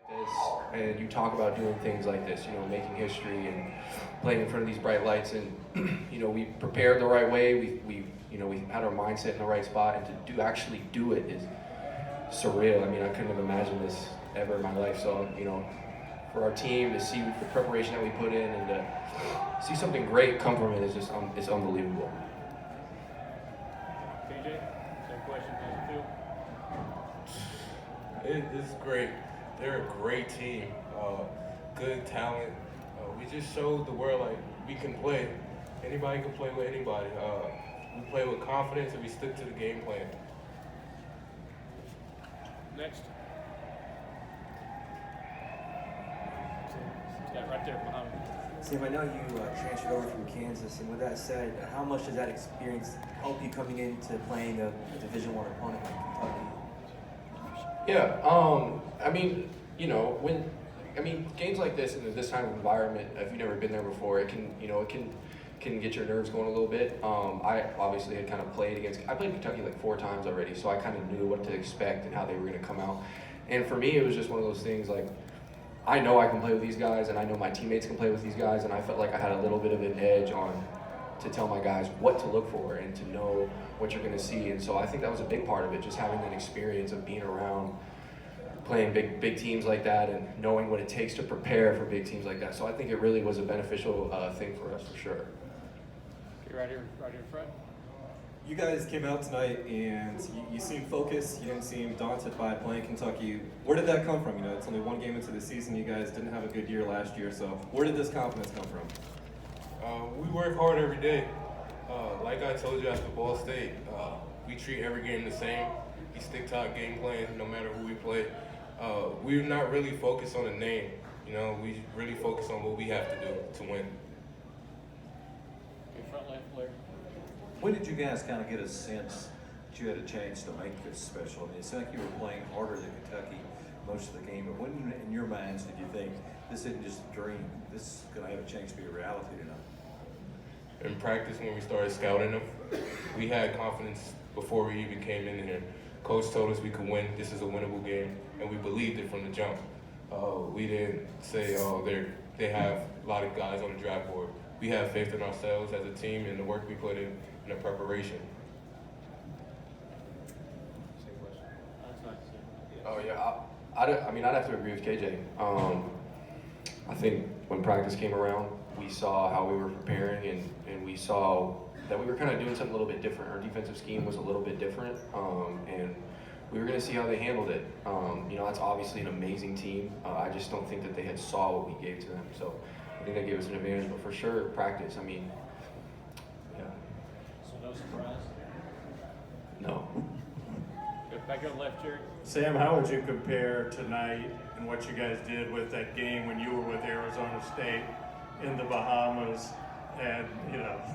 this, and you talk about doing things like this, making history and playing in front of these bright lights, and we prepared the right way. We had our mindset in the right spot, and to actually do it is surreal. I mean, I couldn't have imagined this ever in my life. So, for our team to see the preparation that we put in and to see something great come from it is just it's unbelievable. KJ, same question as you feel. It's great. They're a great team, good talent. We just showed the world like we can play. Anybody can play with anybody. We play with confidence and we stick to the game plan. Next. Scott, right there behind me. Sam, I know you transferred over from Kansas, and with that said, how much does that experience help you coming into playing a Division I opponent like Kentucky? Yeah, games like this in this kind of environment, if you've never been there before, it can get your nerves going a little bit. I obviously had kind of I played Kentucky like 4 times already, so I kind of knew what to expect and how they were going to come out. And for me, it was just one of those things like, I know I can play with these guys, and I know my teammates can play with these guys, and I felt like I had a little bit of an edge to tell my guys what to look for and to know what you're going to see. And so I think that was a big part of it, just having that experience of being around playing big teams like that and knowing what it takes to prepare for big teams like that. So I think it really was a beneficial thing for us, for sure. Okay, right here in front. You guys came out tonight and you seemed focused. You didn't seem daunted by playing Kentucky. Where did that come from? It's only one game into the season. You guys didn't have a good year last year. So where did this confidence come from? We work hard every day. Like I told you after Ball State, we treat every game the same. We stick to our game plan no matter who we play. We're not really focused on the name. We really focus on what we have to do to win. Okay, front left, Blair. When did you guys kind of get a sense that you had a chance to make this special? I mean, it seemed like you were playing harder than Kentucky most of the game, but when in your minds did you think this isn't just a dream, this is going to have a chance to be a reality tonight? In practice, when we started scouting them, we had confidence before we even came in here. Coach told us we could win. This is a winnable game, and we believed it from the jump. We didn't say, they have a lot of guys on the draft board. We have faith in ourselves as a team and the work we put in the preparation. Same question. That's nice. Oh yeah, I'd have to agree with KJ. I think when practice came around, we saw how we were preparing, and we saw that we were kind of doing something a little bit different. Our defensive scheme was a little bit different, and we were going to see how they handled it. That's obviously an amazing team. I just don't think that they had saw what we gave to them. So I think that gave us an advantage. But for sure, practice. Yeah. So no surprise. No. Go back on left, Jerry. Sam, how would you compare tonight and what you guys did with that game when you were with Arizona State in the Bahamas, and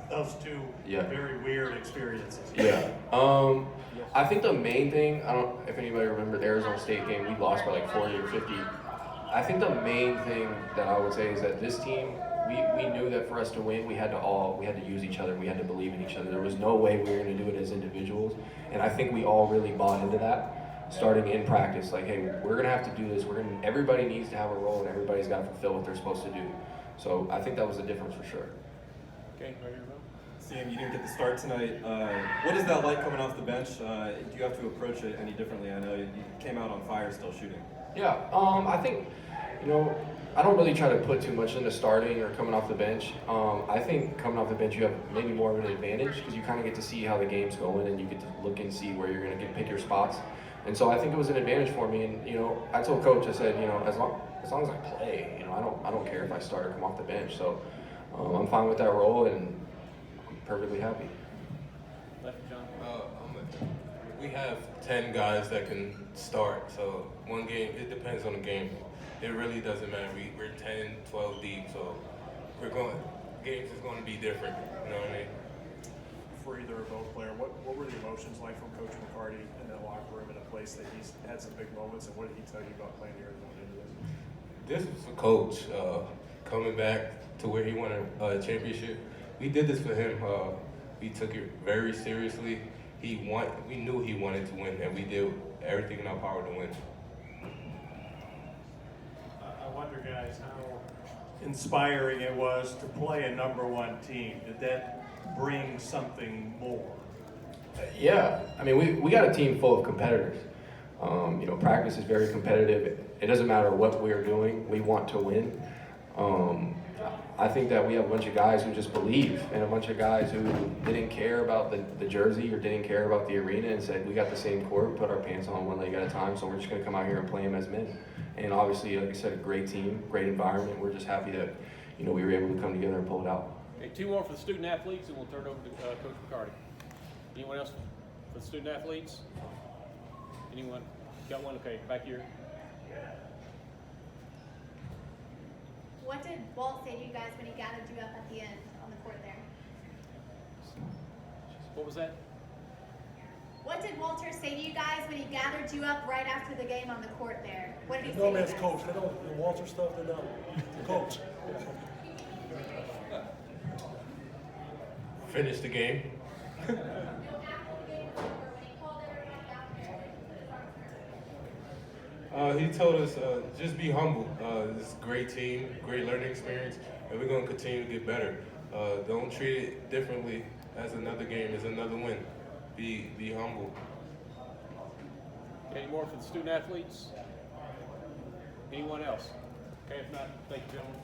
those two very weird experiences? Yeah. I think the main thing, I don't know if anybody remember the Arizona State game, we lost by like 40 or 50. I think the main thing that I would say is that this team, we knew that for us to win, we had to use each other, we had to believe in each other. There was no way we were going to do it as individuals, and I think we all really bought into that, starting in practice. Like, hey, we're going to have to do this. Everybody needs to have a role, and everybody's got to fulfill what they're supposed to do. So I think that was the difference for sure. Okay, right here, Bo. Sam, you didn't get the start tonight. What is that like coming off the bench? Do you have to approach it any differently? I know you came out on fire still shooting. Yeah, I think, I don't really try to put too much into starting or coming off the bench. I think coming off the bench, you have maybe more of an advantage because you kind of get to see how the game's going, and you get to look and see where you're going to pick your spots. And so I think it was an advantage for me. And I told Coach, I said, as long as I play, I don't care if I start or come off the bench. So I'm fine with that role, and I'm perfectly happy. Left, John. We have 10 guys that can start, so one game, it depends on the game. It really doesn't matter. We're 10, 12 deep, so games is going to be different, you know what I mean? For either or both player, what were the emotions like from Coach McCarty in that locker room in a place that he's had some big moments, and what did he tell you about playing here going into this? This was a coach coming back to where he won a championship. We did this for him. We took it very seriously. We knew he wanted to win, and we did everything in our power to win. I wonder, guys, how inspiring it was to play a #1 team. Did that bring something more? Yeah, I mean, we got a team full of competitors. You know, practice is very competitive. It doesn't matter what we're doing, we want to win. I think that we have a bunch of guys who just believe, and a bunch of guys who didn't care about the jersey or didn't care about the arena and said, we got the same court, put our pants on one leg at a time, so we're just gonna come out here and play them as men. And obviously, like I said, a great team, great environment. We're just happy that, you know, we were able to come together and pull it out. Okay, 2 more for the student athletes, and we'll turn it over to Coach McCarty. Anyone else for the student athletes? Anyone? Got one? Okay, back here. What did Walt say to you guys when he gathered you up at the end on the court there? What was that? What did Walter say to you guys when he gathered you up right after the game on the court there? What did he say No to you man's guys? coach. They don't, the Walter stuff, they don't. The coach. Finish the game. He told us, just be humble. This is a great team, great learning experience, and we're going to continue to get better. Don't treat it differently as another game, as another win. Be humble. Okay, any more for the student athletes? Anyone else? Okay, if not, thank you, gentlemen.